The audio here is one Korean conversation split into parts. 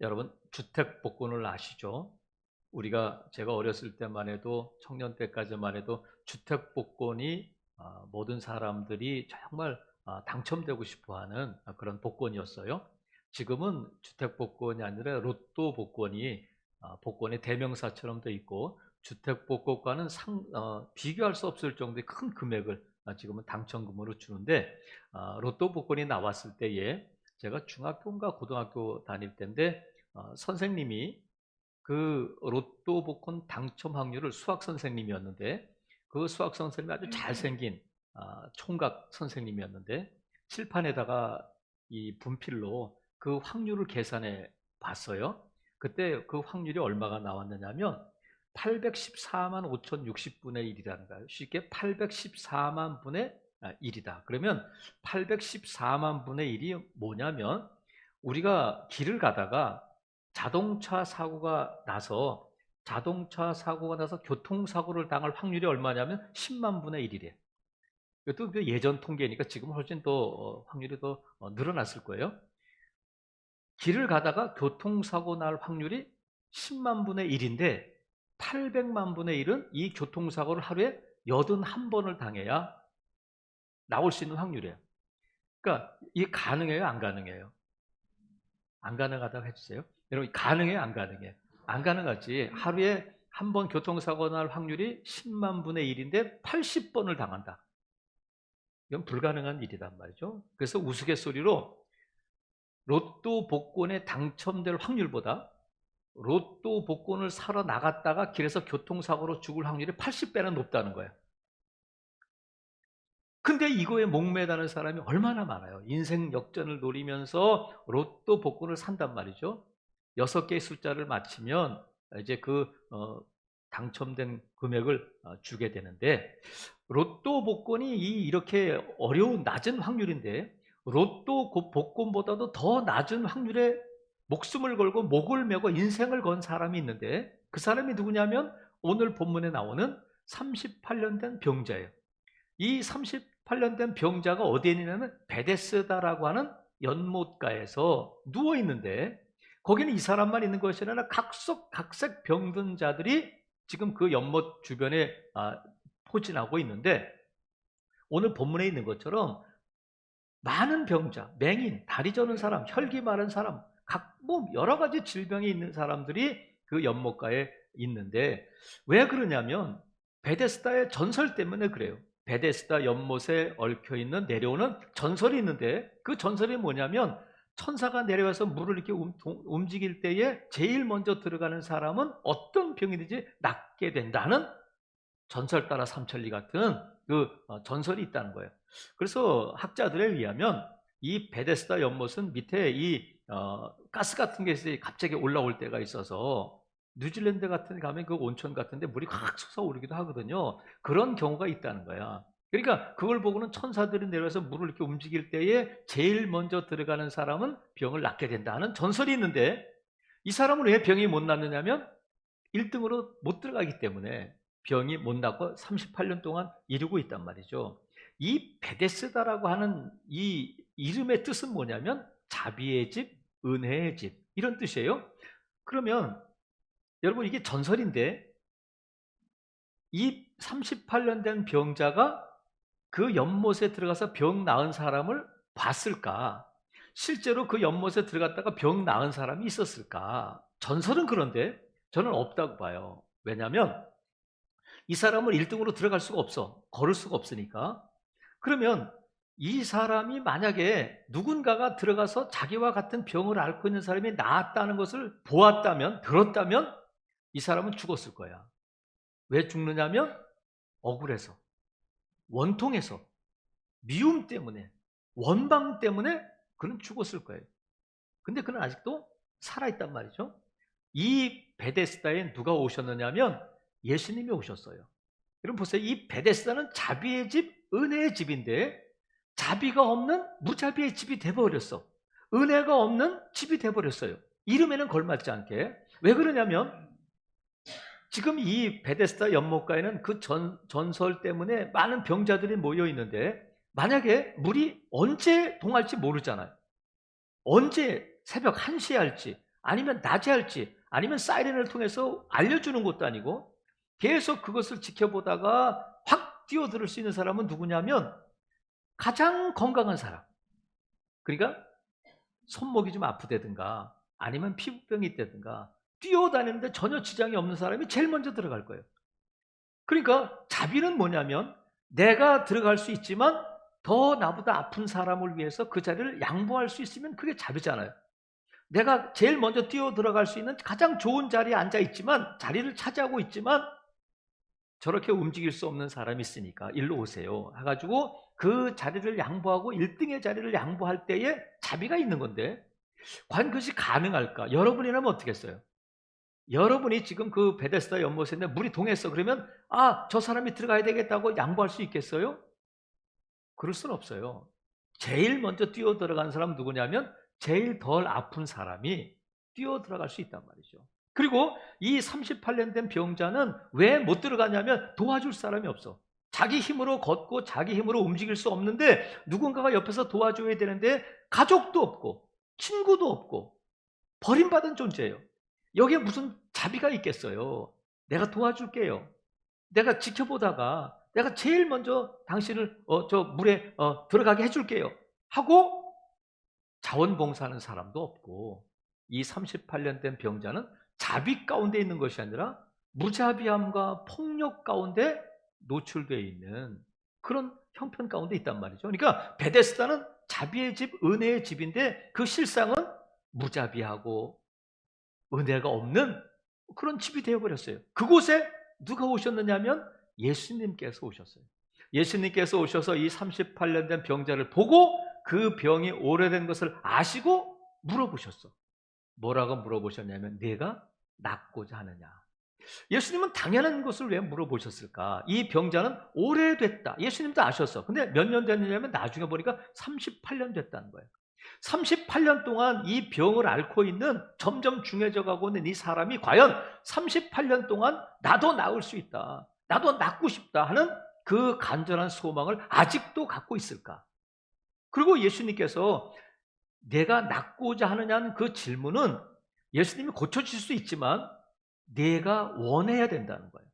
여러분, 주택복권을 아시죠? 제가 어렸을 때만 해도, 청년 때까지만 해도 주택복권이 모든 사람들이 정말 당첨되고 싶어하는 그런 복권이었어요. 지금은 주택복권이 아니라 로또 복권이 복권의 대명사처럼 돼 있고, 주택복권과는 비교할 수 없을 정도의 큰 금액을 지금은 당첨금으로 주는데, 로또 복권이 나왔을 때에 제가 중학교인가 고등학교 다닐 때인데, 선생님이 그 로또 복권 당첨 확률을, 수학 선생님이었는데, 그 수학 선생님이 아주 잘생긴 총각 선생님이었는데, 칠판에다가 이 분필로 그 확률을 계산해 봤어요. 그때 그 확률이 얼마가 나왔느냐면 814만 5060분의 1이라는 거예요. 쉽게 814만 분의 1이다. 그러면 814만 분의 1이 뭐냐면, 우리가 길을 가다가 자동차 사고가 나서 교통사고를 당할 확률이 얼마냐면 10만 분의 1이래. 이것도 그 예전 통계니까 지금 훨씬 더 확률이 더 늘어났을 거예요. 길을 가다가 교통사고 날 확률이 10만 분의 1인데 800만 분의 1은 이 교통사고를 하루에 81번을 당해야 나올 수 있는 확률이에요. 그러니까 이게 가능해요, 안 가능해요? 안 가능하다고 해주세요. 여러분, 가능해요, 안 가능해요? 안 가능하지. 하루에 한 번 교통사고 날 확률이 10만 분의 1인데 80번을 당한다. 이건 불가능한 일이란 말이죠. 그래서 우스갯소리로 로또 복권에 당첨될 확률보다 로또 복권을 사러 나갔다가 길에서 교통사고로 죽을 확률이 80배나 높다는 거예요. 근데 이거에 목매다는 사람이 얼마나 많아요. 인생 역전을 노리면서 로또 복권을 산단 말이죠. 6개의 숫자를 맞히면 이제 당첨된 금액을 주게 되는데, 로또 복권이 이렇게 어려운 낮은 확률인데, 로또 복권보다도 더 낮은 확률에 목숨을 걸고 목을 메고 인생을 건 사람이 있는데, 그 사람이 누구냐면 오늘 본문에 나오는 38년 된 병자예요. 이 38년 된 병자가 어디에 있냐면 베데스다라고 하는 연못가에서 누워 있는데, 거기는 이 사람만 있는 것이 아니라 각색 병든 자들이 지금 그 연못 주변에 포진하고 있는데, 오늘 본문에 있는 것처럼 많은 병자, 맹인, 다리 저는 사람, 혈기 마른 사람, 여러 가지 질병이 있는 사람들이 그 연못가에 있는데, 왜 그러냐면 베데스다의 전설 때문에 그래요. 베데스다 연못에 얽혀있는 내려오는 전설이 있는데, 그 전설이 뭐냐면 천사가 내려와서 물을 이렇게 움직일 때에 제일 먼저 들어가는 사람은 어떤 병이든지 낫게 된다는 전설 따라 삼천리 같은 전설이 있다는 거예요. 그래서 학자들에 의하면 이 베데스다 연못은 밑에 가스 같은 게 갑자기 올라올 때가 있어서, 뉴질랜드 같은 데 가면 그 온천 같은데 물이 확 솟아오르기도 하거든요. 그런 경우가 있다는 거야. 그러니까 그걸 보고는 천사들이 내려와서 물을 이렇게 움직일 때에 제일 먼저 들어가는 사람은 병을 낫게 된다는 전설이 있는데, 이 사람은 왜 병이 못 낫느냐면 1등으로 못 들어가기 때문에 병이 못 낫고 38년 동안 이루고 있단 말이죠. 이 베데스다라고 하는 이 이름의 뜻은 뭐냐면 자비의 집, 은혜의 집, 이런 뜻이에요. 그러면 여러분, 이게 전설인데 이 38년 된 병자가 그 연못에 들어가서 병 나은 사람을 봤을까? 실제로 그 연못에 들어갔다가 병 나은 사람이 있었을까? 전설은 그런데 저는 없다고 봐요. 왜냐하면 이 사람은 1등으로 들어갈 수가 없어. 걸을 수가 없으니까. 그러면 이 사람이 만약에 누군가가 들어가서 자기와 같은 병을 앓고 있는 사람이 나았다는 것을 보았다면, 들었다면 이 사람은 죽었을 거야. 왜 죽느냐면 억울해서, 원통해서, 미움 때문에, 원망 때문에 그는 죽었을 거예요. 근데 그는 아직도 살아있단 말이죠. 이 베데스다에 누가 오셨느냐면 예수님이 오셨어요. 여러분 보세요. 이 베데스다는 자비의 집, 은혜의 집인데, 자비가 없는 무자비의 집이 돼버렸어. 은혜가 없는 집이 돼버렸어요. 이름에는 걸맞지 않게. 왜 그러냐면 지금 이 베데스다 연못가에는 그 전설 때문에 많은 병자들이 모여 있는데, 만약에 물이 언제 동할지 모르잖아요. 언제 새벽 1시에 할지, 아니면 낮에 할지, 아니면 사이렌을 통해서 알려주는 것도 아니고 계속 그것을 지켜보다가 확 뛰어들 수 있는 사람은 누구냐면 가장 건강한 사람. 그러니까 손목이 좀 아프다든가 아니면 피부병이 있다든가 뛰어다니는데 전혀 지장이 없는 사람이 제일 먼저 들어갈 거예요. 그러니까 자비는 뭐냐면 내가 들어갈 수 있지만 더 나보다 아픈 사람을 위해서 그 자리를 양보할 수 있으면 그게 자비잖아요. 내가 제일 먼저 뛰어 들어갈 수 있는 가장 좋은 자리에 앉아 있지만, 자리를 차지하고 있지만 저렇게 움직일 수 없는 사람이 있으니까 일로 오세요 해가지고 그 자리를 양보하고 1등의 자리를 양보할 때에 자비가 있는 건데, 과연 그것이 가능할까? 여러분이라면 어떻겠어요? 여러분이 지금 그 베데스다 연못에 물이 동했어. 그러면 저 사람이 들어가야 되겠다고 양보할 수 있겠어요? 그럴 수는 없어요. 제일 먼저 뛰어 들어간 사람은 누구냐면 제일 덜 아픈 사람이 뛰어 들어갈 수 있단 말이죠. 그리고 이 38년 된 병자는 왜 못 들어가냐면 도와줄 사람이 없어. 자기 힘으로 걷고 자기 힘으로 움직일 수 없는데 누군가가 옆에서 도와줘야 되는데 가족도 없고 친구도 없고 버림받은 존재예요. 여기에 무슨 자비가 있겠어요? 내가 도와줄게요. 내가 지켜보다가 내가 제일 먼저 당신을 저 물에 들어가게 해줄게요 하고 자원봉사하는 사람도 없고, 이 38년 된 병자는 자비 가운데 있는 것이 아니라 무자비함과 폭력 가운데 노출되어 있는 그런 형편 가운데 있단 말이죠. 그러니까 베데스다는 자비의 집, 은혜의 집인데 그 실상은 무자비하고 은혜가 없는 그런 집이 되어버렸어요. 그곳에 누가 오셨느냐면 예수님께서 오셨어요. 예수님께서 오셔서 이 38년 된 병자를 보고 그 병이 오래된 것을 아시고 물어보셨어. 뭐라고 물어보셨냐면 내가 낫고자 하느냐. 예수님은 당연한 것을 왜 물어보셨을까? 이 병자는 오래됐다. 예수님도 아셨어. 근데 몇 년 됐느냐면 나중에 보니까 38년 됐다는 거예요. 38년 동안 이 병을 앓고 있는, 점점 중해져 가고 있는 이 사람이 과연 38년 동안 나도 나을 수 있다, 나도 낫고 싶다 하는 그 간절한 소망을 아직도 갖고 있을까? 그리고 예수님께서 내가 낫고자 하느냐는 그 질문은 예수님이 고쳐줄 수 있지만 내가 원해야 된다는 거예요.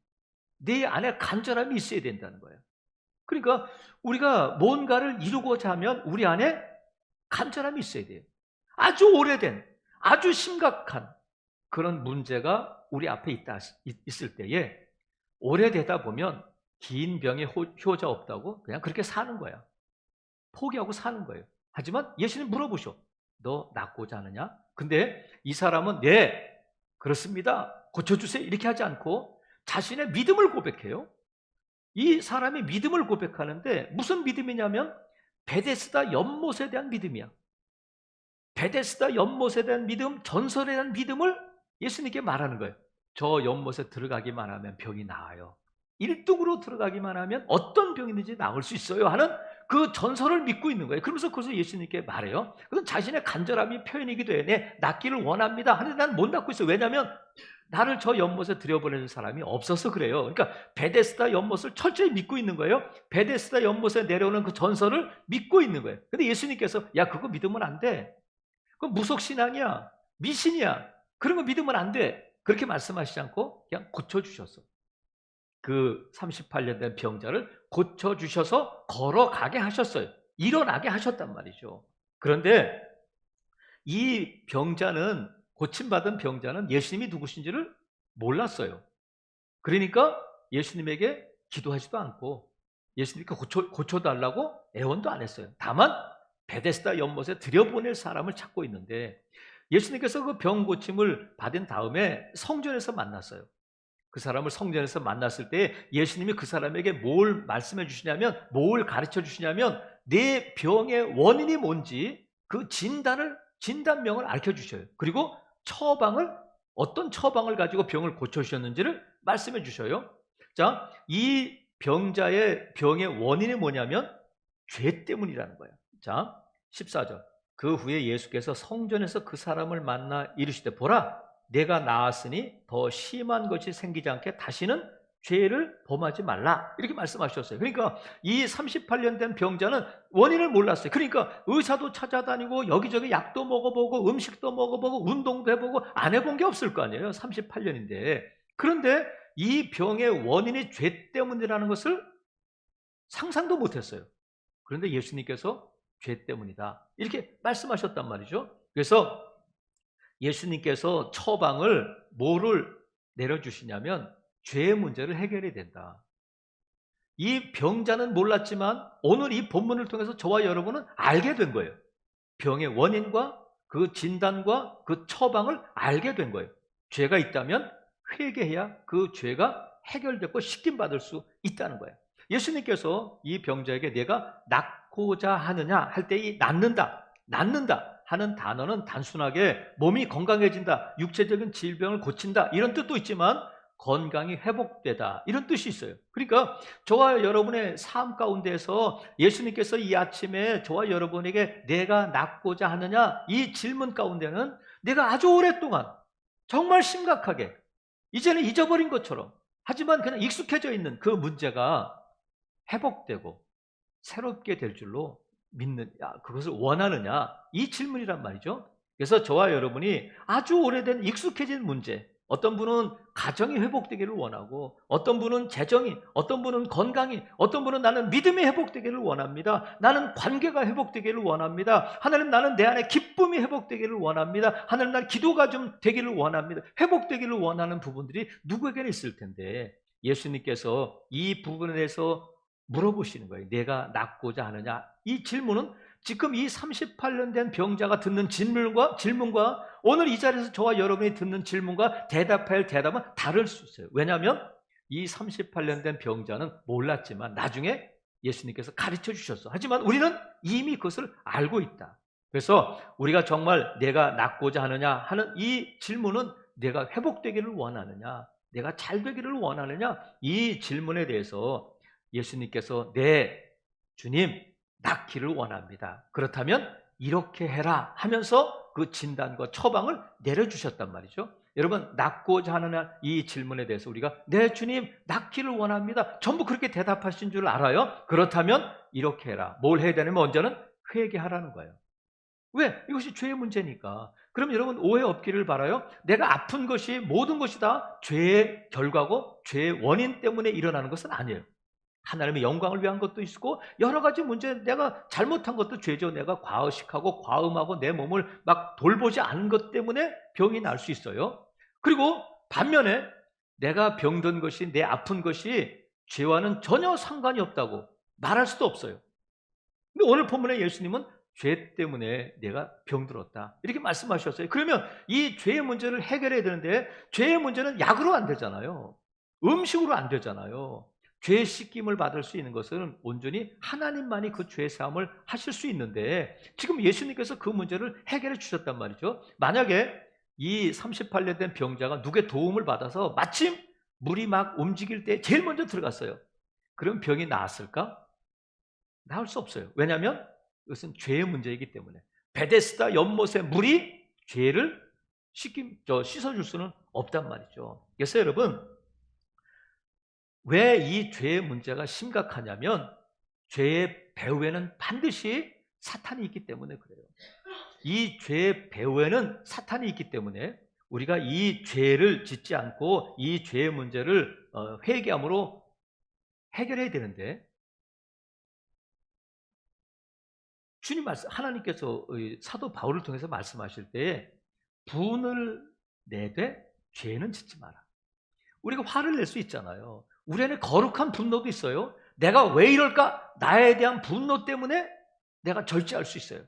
내 안에 간절함이 있어야 된다는 거예요. 그러니까 우리가 뭔가를 이루고자 하면 우리 안에 간절함이 있어야 돼요. 아주 오래된, 아주 심각한 그런 문제가 우리 앞에 있을 때에 오래되다 보면 긴 병에 효자 없다고 그냥 그렇게 사는 거야. 포기하고 사는 거예요. 하지만 예수님 물어보셔. 너 낫고자 하느냐? 근데 이 사람은 네, 그렇습니다, 고쳐주세요 이렇게 하지 않고 자신의 믿음을 고백해요. 이 사람이 믿음을 고백하는데 무슨 믿음이냐면 베데스다 연못에 대한 믿음이야. 베데스다 연못에 대한 믿음, 전설에 대한 믿음을 예수님께 말하는 거예요. 저 연못에 들어가기만 하면 병이 나아요. 1등으로 들어가기만 하면 어떤 병이든지 나을 수 있어요 하는 그 전설을 믿고 있는 거예요. 그러면서 그것을 예수님께 말해요. 그건 자신의 간절함이 표현이기도 해. 네, 낫기를 원합니다 하는데 나는 못 낫고 있어요. 왜냐하면 나를 저 연못에 들여보내는 사람이 없어서 그래요. 그러니까 베데스다 연못을 철저히 믿고 있는 거예요. 베데스다 연못에 내려오는 그 전설을 믿고 있는 거예요. 근데 예수님께서 야, 그거 믿으면 안 돼. 그건 무속신앙이야, 미신이야, 그런 거 믿으면 안 돼, 그렇게 말씀하시지 않고 그냥 고쳐주셨어. 그 38년 된 병자를 고쳐주셔서 걸어가게 하셨어요. 일어나게 하셨단 말이죠. 그런데 이 병자는, 고침받은 병자는 예수님이 누구신지를 몰랐어요. 그러니까 예수님에게 기도하지도 않고 예수님께 고쳐달라고 애원도 안 했어요. 다만 베데스다 연못에 들여보낼 사람을 찾고 있는데 예수님께서 그 병 고침을 받은 다음에 성전에서 만났어요. 그 사람을 성전에서 만났을 때 예수님이 그 사람에게 뭘 말씀해 주시냐면, 뭘 가르쳐 주시냐면 내 병의 원인이 뭔지 그 진단명을 알려 주셔요. 그리고 어떤 처방을 가지고 병을 고쳐주셨는지를 말씀해 주셔요. 자, 이 병자의 병의 원인이 뭐냐면 죄 때문이라는 거예요. 자, 14절. 그 후에 예수께서 성전에서 그 사람을 만나 이르시되 보라, 내가 나았으니 더 심한 것이 생기지 않게 다시는 죄를 범하지 말라 이렇게 말씀하셨어요. 그러니까 이 38년 된 병자는 원인을 몰랐어요. 그러니까 의사도 찾아다니고 여기저기 약도 먹어보고 음식도 먹어보고 운동도 해보고 안 해본 게 없을 거 아니에요. 38년인데. 그런데 이 병의 원인이 죄 때문이라는 것을 상상도 못했어요. 그런데 예수님께서 죄 때문이다 이렇게 말씀하셨단 말이죠. 그래서 예수님께서 처방을 뭐를 내려주시냐면 죄의 문제를 해결해야 된다. 이 병자는 몰랐지만 오늘 이 본문을 통해서 저와 여러분은 알게 된 거예요. 병의 원인과 그 진단과 그 처방을 알게 된 거예요. 죄가 있다면 회개해야 그 죄가 해결되고 씻김받을 수 있다는 거예요. 예수님께서 이 병자에게 내가 낫고자 하느냐 할 때 이 낫는다 하는 단어는 단순하게 몸이 건강해진다, 육체적인 질병을 고친다 이런 뜻도 있지만 건강이 회복되다 이런 뜻이 있어요. 그러니까 저와 여러분의 삶 가운데서 예수님께서 이 아침에 저와 여러분에게 내가 낫고자 하느냐 이 질문 가운데는 내가 아주 오랫동안 정말 심각하게 이제는 잊어버린 것처럼 하지만 그냥 익숙해져 있는 그 문제가 회복되고 새롭게 될 줄로 믿느냐, 그것을 원하느냐 이 질문이란 말이죠. 그래서 저와 여러분이 아주 오래된 익숙해진 문제, 어떤 분은 가정이 회복되기를 원하고 어떤 분은 재정이, 어떤 분은 건강이, 어떤 분은 나는 믿음이 회복되기를 원합니다. 나는 관계가 회복되기를 원합니다. 하나님 나는 내 안에 기쁨이 회복되기를 원합니다. 하나님 난 기도가 좀 되기를 원합니다. 회복되기를 원하는 부분들이 누구에게나 있을 텐데 예수님께서 이 부분에 대해서 물어보시는 거예요. 내가 낫고자 하느냐? 이 질문은 지금 이 38년 된 병자가 듣는 질문과 오늘 이 자리에서 저와 여러분이 듣는 질문과 대답할 대답은 다를 수 있어요. 왜냐하면 이 38년 된 병자는 몰랐지만 나중에 예수님께서 가르쳐 주셨어. 하지만 우리는 이미 그것을 알고 있다. 그래서 우리가 정말 내가 낫고자 하느냐 하는 이 질문은 내가 회복되기를 원하느냐, 내가 잘 되기를 원하느냐 이 질문에 대해서 예수님께서 네, 주님 낫기를 원합니다. 그렇다면 이렇게 해라 하면서 그 진단과 처방을 내려주셨단 말이죠. 여러분 낫고자 하는 이 질문에 대해서 우리가 네 주님 낫기를 원합니다. 전부 그렇게 대답하신 줄 알아요. 그렇다면 이렇게 해라. 뭘 해야 되냐면 먼저는 회개하라는 거예요. 왜? 이것이 죄의 문제니까. 그럼 여러분 오해 없기를 바라요. 내가 아픈 것이 모든 것이 다 죄의 결과고 죄의 원인 때문에 일어나는 것은 아니에요. 하나님의 영광을 위한 것도 있고 여러 가지 문제, 내가 잘못한 것도 죄죠. 내가 과의식하고 과음하고 내 몸을 막 돌보지 않은 것 때문에 병이 날 수 있어요. 그리고 반면에 내가 병든 것이, 내 아픈 것이 죄와는 전혀 상관이 없다고 말할 수도 없어요. 근데 오늘 본문에 예수님은 죄 때문에 내가 병들었다 이렇게 말씀하셨어요. 그러면 이 죄의 문제를 해결해야 되는데 죄의 문제는 약으로 안 되잖아요. 음식으로 안 되잖아요. 죄 씻김을 받을 수 있는 것은 온전히 하나님만이 그 죄 사함을 하실 수 있는데 지금 예수님께서 그 문제를 해결해 주셨단 말이죠. 만약에 이 38년 된 병자가 누구의 도움을 받아서 마침 물이 막 움직일 때 제일 먼저 들어갔어요. 그럼 병이 나았을까? 나을 수 없어요. 왜냐하면 이것은 죄의 문제이기 때문에 베데스다 연못의 물이 죄를 씻어줄 수는 없단 말이죠. 그래서 여러분 왜 이 죄의 문제가 심각하냐면 죄의 배후에는 반드시 사탄이 있기 때문에 그래요. 이 죄의 배후에는 사탄이 있기 때문에 우리가 이 죄를 짓지 않고 이 죄의 문제를 회개함으로 해결해야 되는데 주님 말씀, 하나님께서 사도 바울을 통해서 말씀하실 때 분을 내되 죄는 짓지 마라. 우리가 화를 낼 수 있잖아요. 우리 안에 거룩한 분노도 있어요. 내가 왜 이럴까? 나에 대한 분노 때문에 내가 절제할 수 있어요.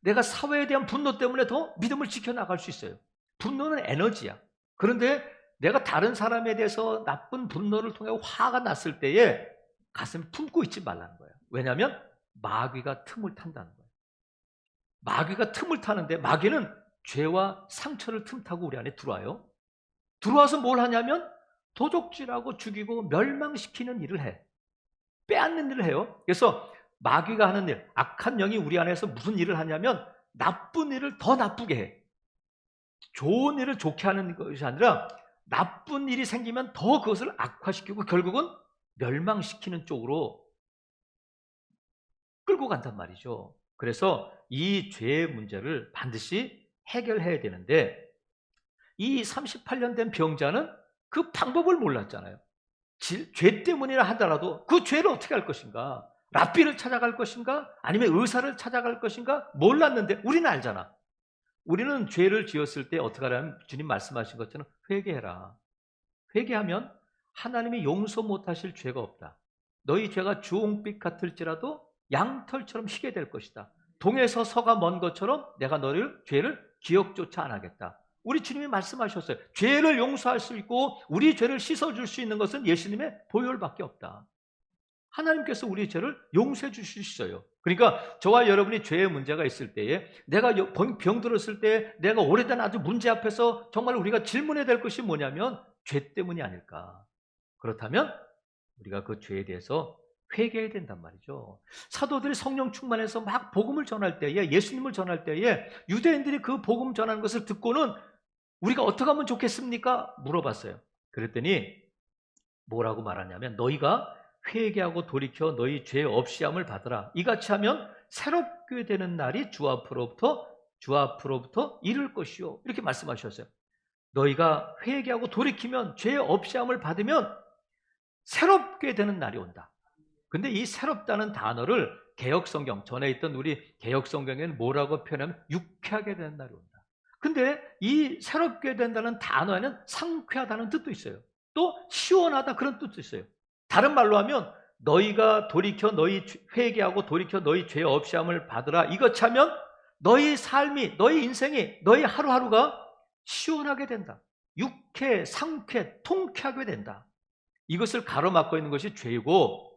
내가 사회에 대한 분노 때문에 더 믿음을 지켜나갈 수 있어요. 분노는 에너지야. 그런데 내가 다른 사람에 대해서 나쁜 분노를 통해 화가 났을 때에 가슴에 품고 있지 말라는 거예요. 왜냐하면 마귀가 틈을 탄다는 거예요. 마귀가 틈을 타는데 마귀는 죄와 상처를 틈타고 우리 안에 들어와요. 들어와서 뭘 하냐면 도적질하고 죽이고 멸망시키는 일을 해. 빼앗는 일을 해요. 그래서 마귀가 하는 일, 악한 영이 우리 안에서 무슨 일을 하냐면 나쁜 일을 더 나쁘게 해. 좋은 일을 좋게 하는 것이 아니라 나쁜 일이 생기면 더 그것을 악화시키고 결국은 멸망시키는 쪽으로 끌고 간단 말이죠. 그래서 이 죄의 문제를 반드시 해결해야 되는데 이 38년 된 병자는 그 방법을 몰랐잖아요. 죄 때문이라 하더라도 그 죄를 어떻게 할 것인가? 랍비를 찾아갈 것인가? 아니면 의사를 찾아갈 것인가? 몰랐는데 우리는 알잖아. 우리는 죄를 지었을 때 어떻게 하냐면 주님 말씀하신 것처럼 회개해라. 회개하면 하나님이 용서 못하실 죄가 없다. 너희 죄가 주홍빛 같을지라도 양털처럼 희게 될 것이다. 동에서 서가 먼 것처럼 내가 너를 죄를 기억조차 안 하겠다. 우리 주님이 말씀하셨어요. 죄를 용서할 수 있고 우리 죄를 씻어줄 수 있는 것은 예수님의 보혈밖에 없다. 하나님께서 우리 죄를 용서해 주실 수 있어요. 그러니까 저와 여러분이 죄의 문제가 있을 때에 내가 병 들었을 때 내가 오래된 아주 문제 앞에서 정말 우리가 질문해야 될 것이 뭐냐면 죄 때문이 아닐까. 그렇다면 우리가 그 죄에 대해서 회개해야 된단 말이죠. 사도들이 성령 충만해서 막 복음을 전할 때에 예수님을 전할 때에 유대인들이 그 복음 전하는 것을 듣고는 우리가 어떻게 하면 좋겠습니까? 물어봤어요. 그랬더니 뭐라고 말하냐면 너희가 회개하고 돌이켜 너희 죄 없이함을 받으라. 이같이 하면 새롭게 되는 날이 주 앞으로부터 이를 것이요. 이렇게 말씀하셨어요. 너희가 회개하고 돌이키면 죄 없이함을 받으면 새롭게 되는 날이 온다. 근데 이 새롭다는 단어를 개역성경, 전에 있던 우리 개역성경에는 뭐라고 표현하면 유쾌하게 되는 날이 온다. 근데 이 새롭게 된다는 단어에는 상쾌하다는 뜻도 있어요. 또 시원하다 그런 뜻도 있어요. 다른 말로 하면 너희가 돌이켜 너희 회개하고 돌이켜 너희 죄 없이함을 받으라. 이것 하면 너희 삶이 너희 인생이 너희 하루하루가 시원하게 된다. 유쾌, 상쾌, 통쾌하게 된다. 이것을 가로막고 있는 것이 죄이고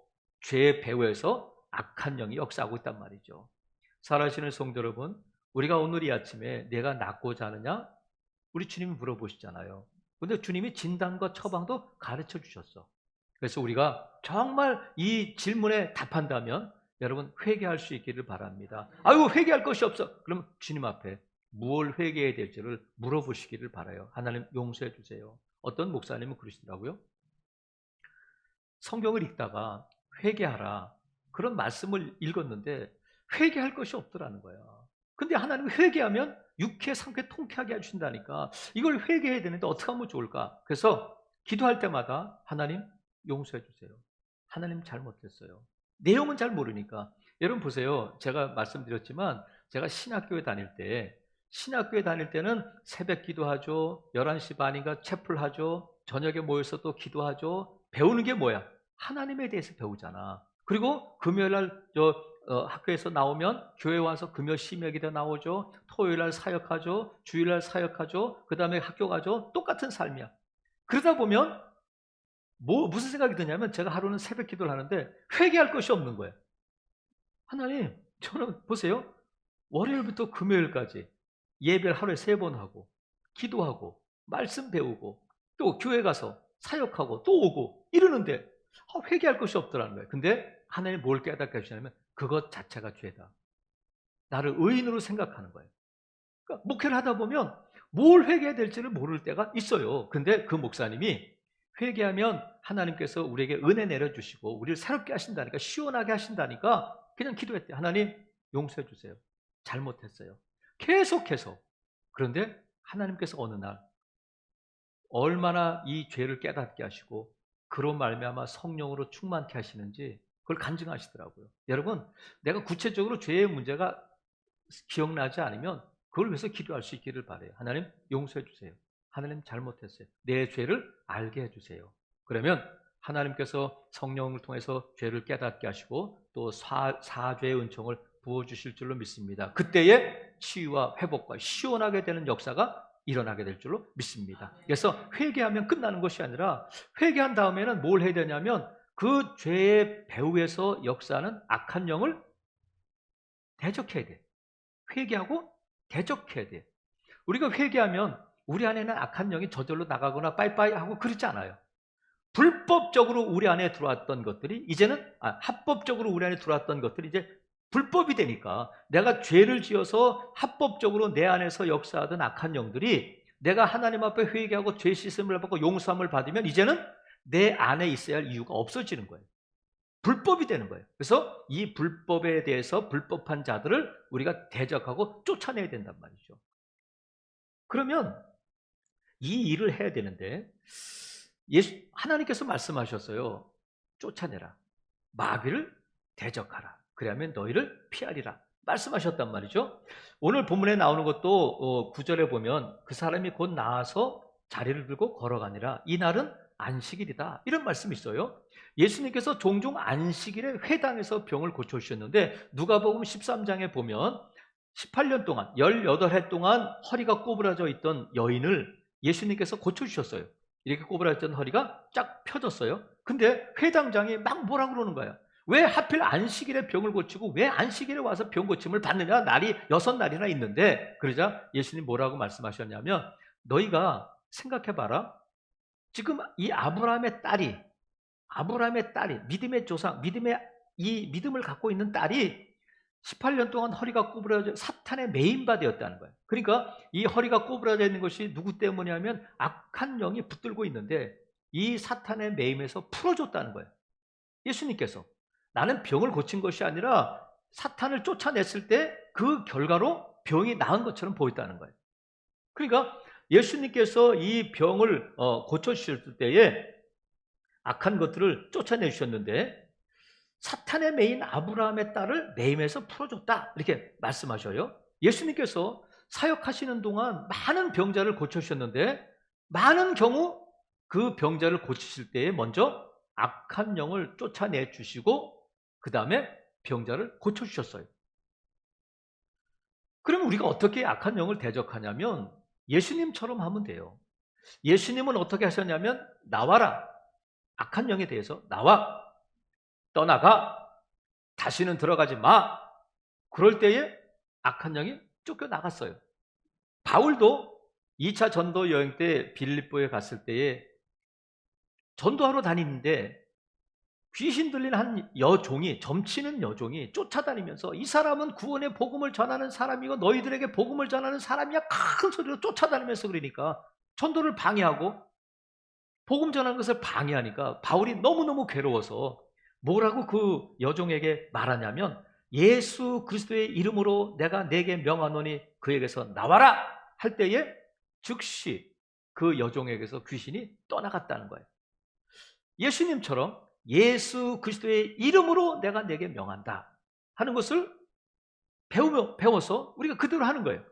죄의 배후에서 악한 영이 역사하고 있단 말이죠. 살아계시는 성도 여러분, 우리가 오늘 이 아침에 내가 낫고자 하느냐? 우리 주님이 물어보시잖아요. 그런데 주님이 진단과 처방도 가르쳐 주셨어. 그래서 우리가 정말 이 질문에 답한다면 여러분 회개할 수 있기를 바랍니다. 아유 회개할 것이 없어. 그럼 주님 앞에 무엇을 회개해야 될지를 물어보시기를 바라요. 하나님 용서해 주세요. 어떤 목사님은 그러시더라고요. 성경을 읽다가 회개하라 그런 말씀을 읽었는데 회개할 것이 없더라는 거야. 근데 하나님은 회개하면 유쾌, 상쾌, 통쾌하게 해주신다니까 이걸 회개해야 되는데 어떻게 하면 좋을까? 그래서 기도할 때마다 하나님 용서해 주세요. 하나님 잘못했어요. 내용은 잘 모르니까. 여러분 보세요. 제가 말씀드렸지만 제가 신학교에 다닐 때는 새벽 기도하죠. 11시 반인가 채플하죠. 저녁에 모여서 또 기도하죠. 배우는 게 뭐야? 하나님에 대해서 배우잖아. 그리고 금요일날 학교에서 나오면 교회 와서 금요 심야기도 나오죠. 토요일날 사역하죠. 주일날 사역하죠. 그 다음에 학교 가죠. 똑같은 삶이야. 그러다 보면 무슨 생각이 드냐면 제가 하루는 새벽 기도를 하는데 회개할 것이 없는 거예요. 하나님, 저는 보세요. 월요일부터 금요일까지 예배를 하루에 3번 하고 기도하고 말씀 배우고 또 교회 가서 사역하고 또 오고 이러는데 회개할 것이 없더라는 거예요. 근데 하나님 뭘 깨닫게 해주시냐면 그것 자체가 죄다. 나를 의인으로 생각하는 거예요. 그러니까 목회를 하다 보면 뭘 회개해야 될지를 모를 때가 있어요. 근데 그 목사님이 회개하면 하나님께서 우리에게 은혜 내려주시고 우리를 새롭게 하신다니까 시원하게 하신다니까 그냥 기도했대요. 하나님 용서해 주세요. 잘못했어요. 계속해서. 그런데 하나님께서 어느 날 얼마나 이 죄를 깨닫게 하시고 그로 말미암아 성령으로 충만케 하시는지 그걸 간증하시더라고요. 여러분, 내가 구체적으로 죄의 문제가 기억나지 않으면 그걸 위해서 기도할 수 있기를 바라요. 하나님 용서해 주세요. 하나님 잘못했어요. 내 죄를 알게 해주세요. 그러면 하나님께서 성령을 통해서 죄를 깨닫게 하시고 또 사죄의 은총을 부어주실 줄로 믿습니다. 그때에 치유와 회복과 시원하게 되는 역사가 일어나게 될 줄로 믿습니다. 그래서 회개하면 끝나는 것이 아니라 회개한 다음에는 뭘 해야 되냐면 그 죄의 배후에서 역사하는 악한 영을 대적해야 돼. 회개하고 대적해야 돼. 우리가 회개하면 우리 안에는 악한 영이 저절로 나가거나 빠이빠이 하고 그러지 않아요. 불법적으로 우리 안에 들어왔던 것들이 이제는 합법적으로 우리 안에 들어왔던 것들이 이제 불법이 되니까 내가 죄를 지어서 합법적으로 내 안에서 역사하던 악한 영들이 내가 하나님 앞에 회개하고 죄 씻음을 받고 용서함을 받으면 이제는 내 안에 있어야 할 이유가 없어지는 거예요. 불법이 되는 거예요. 그래서 이 불법에 대해서 불법한 자들을 우리가 대적하고 쫓아내야 된단 말이죠. 그러면 이 일을 해야 되는데 하나님께서 말씀하셨어요. 쫓아내라. 마귀를 대적하라. 그러면 너희를 피하리라. 말씀하셨단 말이죠. 오늘 본문에 나오는 것도 9절에 보면 그 사람이 곧 나와서 자리를 들고 걸어가니라. 이날은 안식일이다. 이런 말씀이 있어요. 예수님께서 종종 안식일에 회당에서 병을 고쳐주셨는데 누가복음 13장에 보면 18년 동안 18해 동안 허리가 꼬부라져 있던 여인을 예수님께서 고쳐주셨어요. 이렇게 꼬부라졌던 허리가 쫙 펴졌어요. 근데 회당장이 막 뭐라 그러는 거예요. 왜 하필 안식일에 병을 고치고 왜 안식일에 와서 병 고침을 받느냐. 날이 6날이나 있는데. 그러자 예수님 뭐라고 말씀하셨냐면 너희가 생각해봐라. 지금 이 아브라함의 딸이 믿음의 조상, 이 믿음을 갖고 있는 딸이 18년 동안 허리가 꼬부라져 사탄의 메인바 되었다는 거예요. 그러니까 이 허리가 꼬부라져 있는 것이 누구 때문이냐면 악한 영이 붙들고 있는데 이 사탄의 매임에서 풀어줬다는 거예요. 예수님께서 나는 병을 고친 것이 아니라 사탄을 쫓아냈을 때 그 결과로 병이 나은 것처럼 보였다는 거예요. 그러니까 예수님께서 이 병을 고쳐주셨을 때에 악한 것들을 쫓아내주셨는데 사탄의 메인 아브라함의 딸을 매임에서 풀어줬다 이렇게 말씀하셔요. 예수님께서 사역하시는 동안 많은 병자를 고쳐주셨는데 많은 경우 그 병자를 고치실 때에 먼저 악한 영을 쫓아내 주시고 그 다음에 병자를 고쳐주셨어요. 그러면 우리가 어떻게 악한 영을 대적하냐면 예수님처럼 하면 돼요. 예수님은 어떻게 하셨냐면 나와라. 악한 영에 대해서 나와. 떠나가. 다시는 들어가지 마. 그럴 때에 악한 영이 쫓겨나갔어요. 바울도 2차 전도 여행 때 빌립보에 갔을 때에 전도하러 다니는데 귀신 들린 한 여종이, 점치는 여종이 쫓아다니면서 이 사람은 구원의 복음을 전하는 사람이고 너희들에게 복음을 전하는 사람이야. 큰 소리로 쫓아다니면서 그러니까 전도를 방해하고 복음 전하는 것을 방해하니까 바울이 너무너무 괴로워서 뭐라고 그 여종에게 말하냐면 예수 그리스도의 이름으로 내가 네게 명하노니 그에게서 나와라 할 때에 즉시 그 여종에게서 귀신이 떠나갔다는 거예요. 예수님처럼 예수 그리스도의 이름으로 내가 네게 명한다 하는 것을 배워서 우리가 그대로 하는 거예요.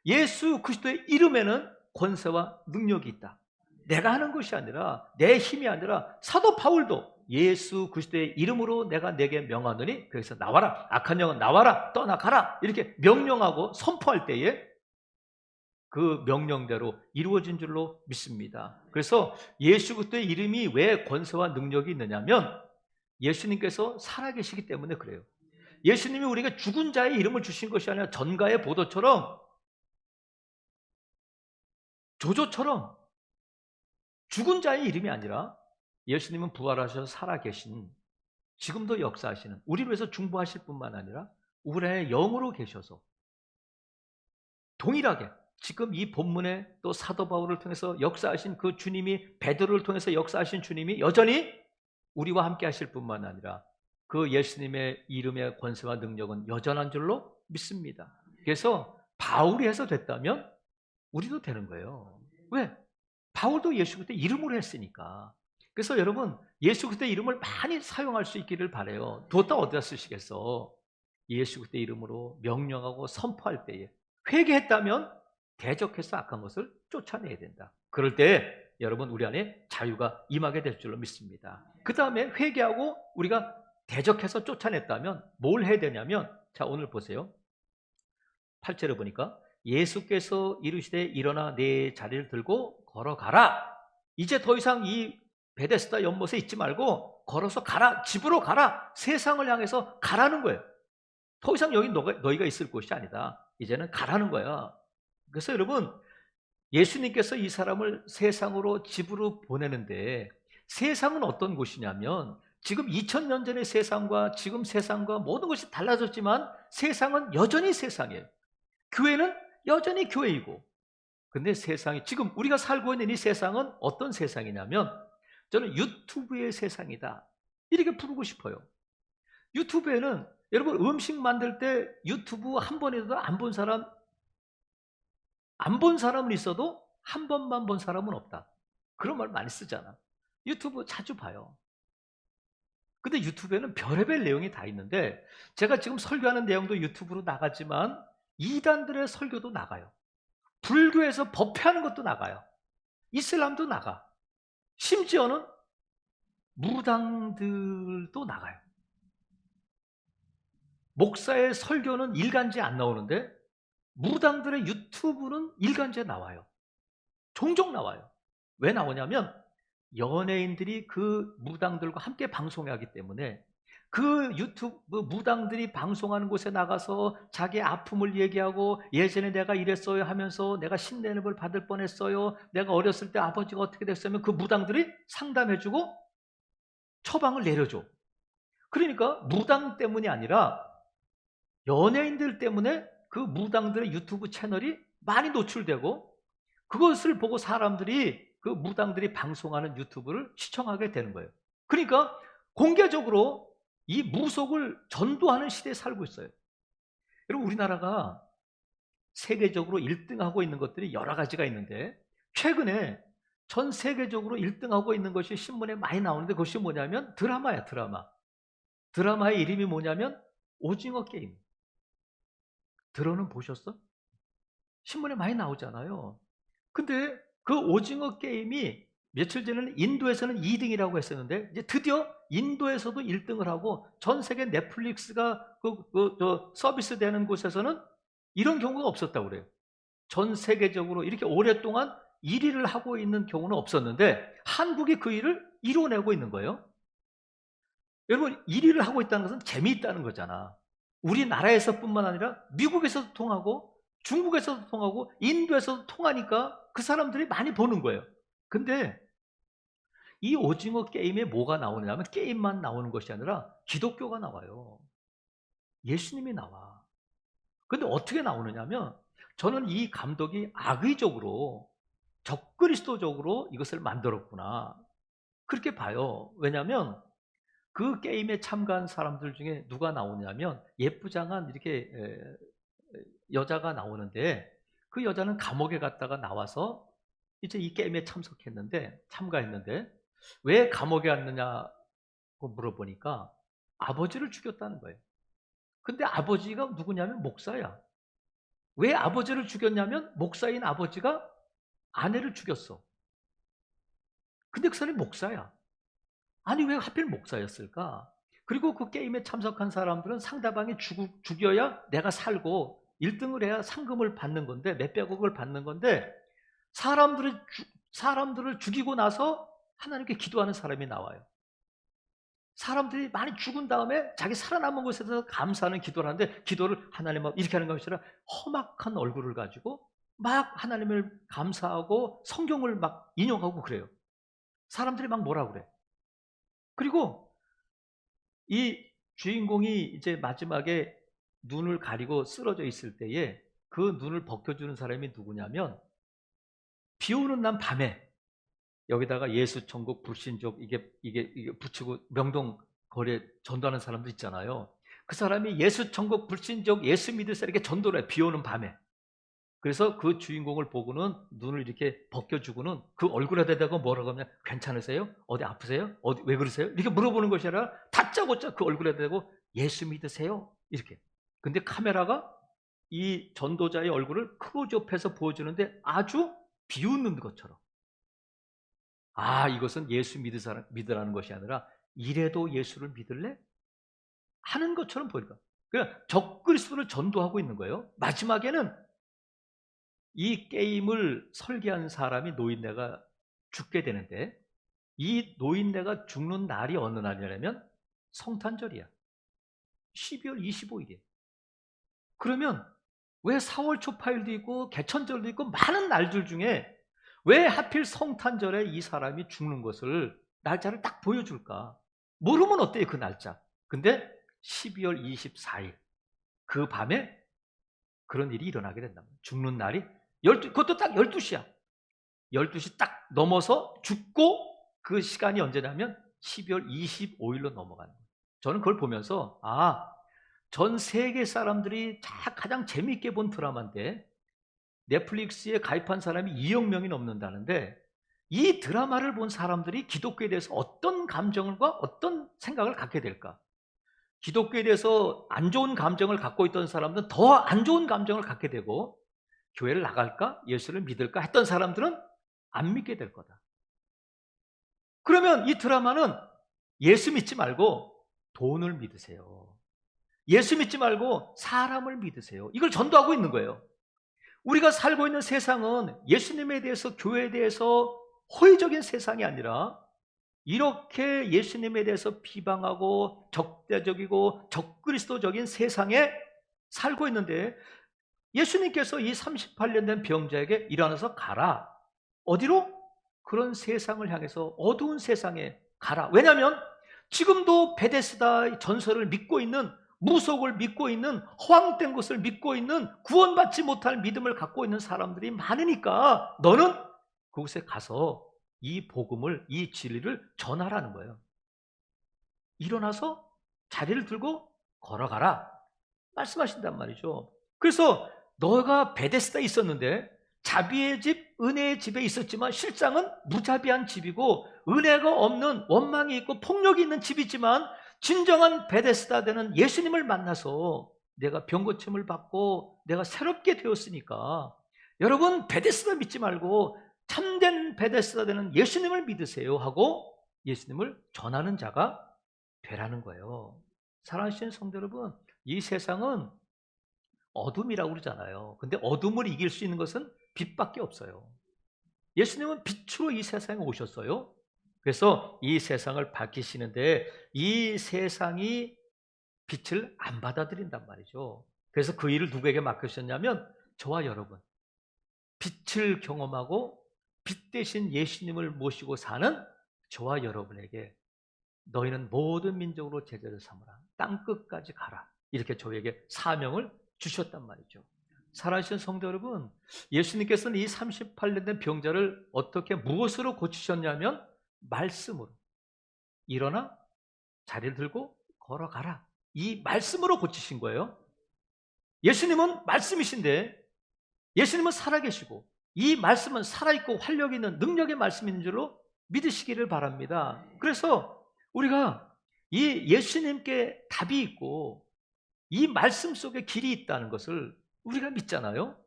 예수 그리스도의 이름에는 권세와 능력이 있다. 내가 하는 것이 아니라 내 힘이 아니라 사도 바울도 예수 그리스도의 이름으로 내가 네게 명하노니 그래서 나와라. 악한 영은 나와라. 떠나가라. 이렇게 명령하고 선포할 때에 그 명령대로 이루어진 줄로 믿습니다. 그래서 예수 그리스도의 이름이 왜 권세와 능력이 있느냐면 예수님께서 살아계시기 때문에 그래요. 예수님이 우리가 죽은 자의 이름을 주신 것이 아니라 전가의 보도처럼 조조처럼 죽은 자의 이름이 아니라 예수님은 부활하셔서 살아계신 지금도 역사하시는 우리를 위해서 중보하실 뿐만 아니라 우리 안에 영으로 계셔서 동일하게 지금 이 본문에 또 사도 바울을 통해서 역사하신 그 주님이 베드로를 통해서 역사하신 주님이 여전히 우리와 함께 하실 뿐만 아니라 그 예수님의 이름의 권세와 능력은 여전한 줄로 믿습니다. 그래서 바울이 해서 됐다면 우리도 되는 거예요. 왜? 바울도 예수 그리스도의 이름으로 했으니까. 그래서 여러분 예수 그리스도의 이름을 많이 사용할 수 있기를 바라요. 뒀다 어디다 쓰시겠어? 예수 그리스도의 이름으로 명령하고 선포할 때에 회개했다면 대적해서 악한 것을 쫓아내야 된다. 그럴 때 여러분 우리 안에 자유가 임하게 될 줄로 믿습니다. 그 다음에 회개하고 우리가 대적해서 쫓아냈다면 뭘 해야 되냐면 자 오늘 보세요. 8절에 보니까 예수께서 이르시되 일어나 내 자리를 들고 걸어가라. 이제 더 이상 이 베데스다 연못에 있지 말고 걸어서 가라. 집으로 가라. 세상을 향해서 가라는 거예요. 더 이상 여기 너희가 있을 곳이 아니다. 이제는 가라는 거야. 그래서 여러분 예수님께서 이 사람을 세상으로 집으로 보내는데 세상은 어떤 곳이냐면 지금 2000년 전의 세상과 지금 세상과 모든 것이 달라졌지만 세상은 여전히 세상이에요. 교회는 여전히 교회이고 근데 세상이, 지금 우리가 살고 있는 이 세상은 어떤 세상이냐면 저는 유튜브의 세상이다, 이렇게 부르고 싶어요. 유튜브에는 여러분 음식 만들 때 유튜브 한 번에도 안 본 사람은 있어도 한 번만 본 사람은 없다, 그런 말 많이 쓰잖아. 유튜브 자주 봐요. 근데 유튜브에는 별의별 내용이 다 있는데, 제가 지금 설교하는 내용도 유튜브로 나가지만 이단들의 설교도 나가요. 불교에서 법회하는 것도 나가요. 이슬람도 나가. 심지어는 무당들도 나가요. 목사의 설교는 일간지에 안 나오는데 무당들의 유튜브는 일간지에 나와요. 종종 나와요. 왜 나오냐면 연예인들이 그 무당들과 함께 방송하기 때문에, 그 유튜브 무당들이 방송하는 곳에 나가서 자기 아픔을 얘기하고, 예전에 내가 이랬어요 하면서 내가 신내는 걸 받을 뻔했어요, 내가 어렸을 때 아버지가 어떻게 됐으면, 그 무당들이 상담해주고 처방을 내려줘. 그러니까 무당 때문이 아니라 연예인들 때문에 그 무당들의 유튜브 채널이 많이 노출되고, 그것을 보고 사람들이 그 무당들이 방송하는 유튜브를 시청하게 되는 거예요. 그러니까 공개적으로 이 무속을 전도하는 시대에 살고 있어요. 여러분, 우리나라가 세계적으로 1등하고 있는 것들이 여러 가지가 있는데, 최근에 전 세계적으로 1등하고 있는 것이 신문에 많이 나오는데, 그것이 뭐냐면 드라마야, 드라마. 드라마의 이름이 뭐냐면 오징어 게임. 들어는 보셨어? 신문에 많이 나오잖아요. 근데 그 오징어 게임이 며칠 전에는 인도에서는 2등이라고 했었는데, 이제 드디어 인도에서도 1등을 하고, 전 세계 넷플릭스가 서비스 되는 곳에서는 이런 경우가 없었다고 그래요. 전 세계적으로 이렇게 오랫동안 1위를 하고 있는 경우는 없었는데 한국이 그 일을 이뤄내고 있는 거예요. 여러분, 1위를 하고 있다는 것은 재미있다는 거잖아. 우리나라에서뿐만 아니라 미국에서도 통하고 중국에서도 통하고 인도에서도 통하니까 그 사람들이 많이 보는 거예요. 근데 이 오징어 게임에 뭐가 나오냐면, 게임만 나오는 것이 아니라 기독교가 나와요. 예수님이 나와. 근데 어떻게 나오느냐면, 저는 이 감독이 악의적으로, 적그리스도적으로 이것을 만들었구나, 그렇게 봐요. 왜냐하면 그 게임에 참가한 사람들 중에 누가 나오냐면, 예쁘장한 이렇게 여자가 나오는데, 그 여자는 감옥에 갔다가 나와서 이제 이 게임에 참가했는데 왜 감옥에 갔느냐고 물어보니까 아버지를 죽였다는 거예요. 근데 아버지가 누구냐면 목사야. 왜 아버지를 죽였냐면, 목사인 아버지가 아내를 죽였어. 근데 그 사람이 목사야. 아니, 왜 하필 목사였을까? 그리고 그 게임에 참석한 사람들은 상대방이 죽여야 내가 살고 1등을 해야 상금을 받는 건데, 몇백억을 받는 건데, 사람들을 죽이고 나서 하나님께 기도하는 사람이 나와요. 사람들이 많이 죽은 다음에 자기 살아남은 곳에서 감사하는 기도를 하는데, 기도를 하나님 이렇게 하는 것이 아니라 험악한 얼굴을 가지고 막 하나님을 감사하고 성경을 막 인용하고 그래요. 사람들이 막 뭐라 그래. 그리고 이 주인공이 이제 마지막에 눈을 가리고 쓰러져 있을 때에 그 눈을 벗겨주는 사람이 누구냐면, 비 오는 날 밤에 여기다가 예수 천국 불신족 이게 붙이고 명동 거리에 전도하는 사람도 있잖아요. 그 사람이 예수 천국 불신족 예수 믿을 사람에게 전도를 해, 비 오는 밤에. 그래서 그 주인공을 보고는 눈을 이렇게 벗겨주고는 그 얼굴에 대다가 뭐라고 하면, 괜찮으세요? 어디 아프세요? 왜 그러세요? 이렇게 물어보는 것이 아니라 다짜고짜 그 얼굴에 대고 예수 믿으세요? 이렇게. 근데 카메라가 이 전도자의 얼굴을 클로즈업해서 보여주는데 아주 비웃는 것처럼, 이것은 예수 믿으라는 것이 아니라 이래도 예수를 믿을래? 하는 것처럼 보일까? 그러니까 적그리스도를 전도하고 있는 거예요. 마지막에는 이 게임을 설계한 사람이 노인네가 죽게 되는데, 이 노인네가 죽는 날이 어느 날이냐면 성탄절이야. 12월 25일이에요. 그러면 왜 4월 초파일도 있고 개천절도 있고 많은 날들 중에 왜 하필 성탄절에 이 사람이 죽는 것을, 날짜를 딱 보여줄까? 모르면 어때요, 그 날짜. 근데 12월 24일 그 밤에 그런 일이 일어나게 된다. 죽는 날이 그것도 딱 12시야. 12시 딱 넘어서 죽고 그 시간이 언제냐면 12월 25일로 넘어가는 거예요. 저는 그걸 보면서 전 세계 사람들이 가장 재미있게 본 드라마인데 넷플릭스에 가입한 사람이 2억 명이 넘는다는데 이 드라마를 본 사람들이 기독교에 대해서 어떤 감정과 어떤 생각을 갖게 될까? 기독교에 대해서 안 좋은 감정을 갖고 있던 사람들은 더 안 좋은 감정을 갖게 되고 교회를 나갈까? 예수를 믿을까? 했던 사람들은 안 믿게 될 거다. 그러면 이 드라마는 예수 믿지 말고 돈을 믿으세요. 예수 믿지 말고 사람을 믿으세요. 이걸 전도하고 있는 거예요. 우리가 살고 있는 세상은 예수님에 대해서, 교회에 대해서 호의적인 세상이 아니라 이렇게 예수님에 대해서 비방하고 적대적이고 적그리스도적인 세상에 살고 있는데 예수님께서 이 38년 된 병자에게 일어나서 가라. 어디로? 그런 세상을 향해서 어두운 세상에 가라. 왜냐하면 지금도 베데스다 전설을 믿고 있는, 무속을 믿고 있는, 허황된 것을 믿고 있는, 구원받지 못할 믿음을 갖고 있는 사람들이 많으니까 너는 그곳에 가서 이 복음을, 이 진리를 전하라는 거예요. 일어나서 자리를 들고 걸어가라 말씀하신단 말이죠. 그래서 너가 베데스다에 있었는데 자비의 집, 은혜의 집에 있었지만 실상은 무자비한 집이고 은혜가 없는, 원망이 있고 폭력이 있는 집이지만 진정한 베데스다 되는 예수님을 만나서 내가 병고침을 받고 내가 새롭게 되었으니까 여러분 베데스다 믿지 말고 참된 베데스다 되는 예수님을 믿으세요 하고 예수님을 전하는 자가 되라는 거예요. 사랑하시는 성도 여러분, 이 세상은 어둠이라고 그러잖아요. 근데 어둠을 이길 수 있는 것은 빛밖에 없어요. 예수님은 빛으로 이 세상에 오셨어요. 그래서 이 세상을 밝히시는데 이 세상이 빛을 안 받아들인단 말이죠. 그래서 그 일을 누구에게 맡기셨냐면 저와 여러분, 빛을 경험하고 빛 대신 예수님을 모시고 사는 저와 여러분에게 너희는 모든 민족으로 제자를 삼으라. 땅끝까지 가라. 이렇게 저에게 사명을 주셨단 말이죠. 사랑하시는 성도 여러분, 예수님께서는 이 38년 된 병자를 어떻게, 무엇으로 고치셨냐면 말씀으로. 일어나 자리를 들고 걸어가라. 이 말씀으로 고치신 거예요. 예수님은 말씀이신데 예수님은 살아계시고 이 말씀은 살아있고 활력 있는 능력의 말씀인 줄로 믿으시기를 바랍니다. 그래서 우리가 이 예수님께 답이 있고 이 말씀 속에 길이 있다는 것을 우리가 믿잖아요.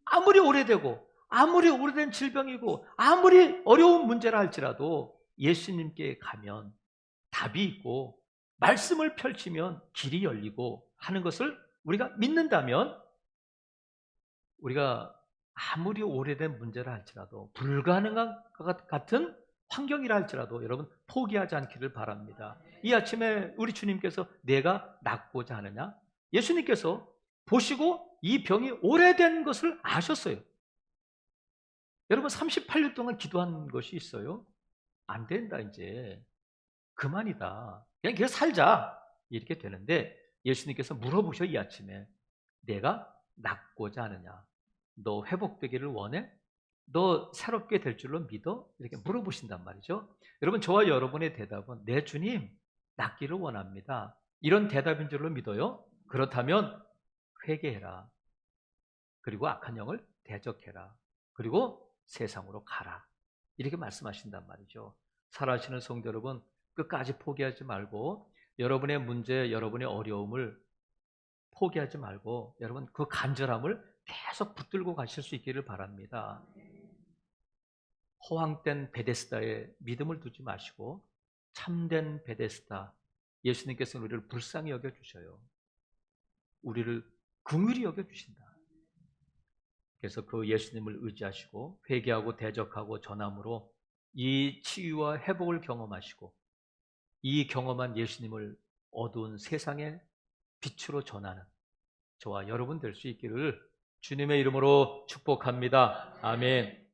아무리 오래되고 아무리 오래된 질병이고 아무리 어려운 문제라 할지라도 예수님께 가면 답이 있고 말씀을 펼치면 길이 열리고 하는 것을 우리가 믿는다면 우리가 아무리 오래된 문제라 할지라도 불가능한 것 같은 환경이라 할지라도 여러분 포기하지 않기를 바랍니다. 이 아침에 우리 주님께서 내가 낫고자 하느냐? 예수님께서 보시고 이 병이 오래된 것을 아셨어요. 여러분 38년 동안 기도한 것이 있어요? 안 된다 이제. 그만이다. 그냥 계속 살자. 이렇게 되는데 예수님께서 물어보셔 이 아침에 내가 낫고자 하느냐? 너 회복되기를 원해? 너 새롭게 될 줄로 믿어? 이렇게 물어보신단 말이죠. 여러분 저와 여러분의 대답은 네 주님 낫기를 원합니다. 이런 대답인 줄로 믿어요? 그렇다면 회개해라. 그리고 악한 영을 대적해라. 그리고 세상으로 가라. 이렇게 말씀하신단 말이죠. 살아가시는 성도 여러분 끝까지 포기하지 말고 여러분의 문제, 여러분의 어려움을 포기하지 말고 여러분 그 간절함을 계속 붙들고 가실 수 있기를 바랍니다. 허황된 베데스다에 믿음을 두지 마시고 참된 베데스다, 예수님께서는 우리를 불쌍히 여겨주셔요. 우리를 긍휼히 여겨주신다. 그래서 그 예수님을 의지하시고 회개하고 대적하고 전함으로 이 치유와 회복을 경험하시고 이 경험한 예수님을 어두운 세상에 빛으로 전하는 저와 여러분 될 수 있기를 주님의 이름으로 축복합니다. 아멘.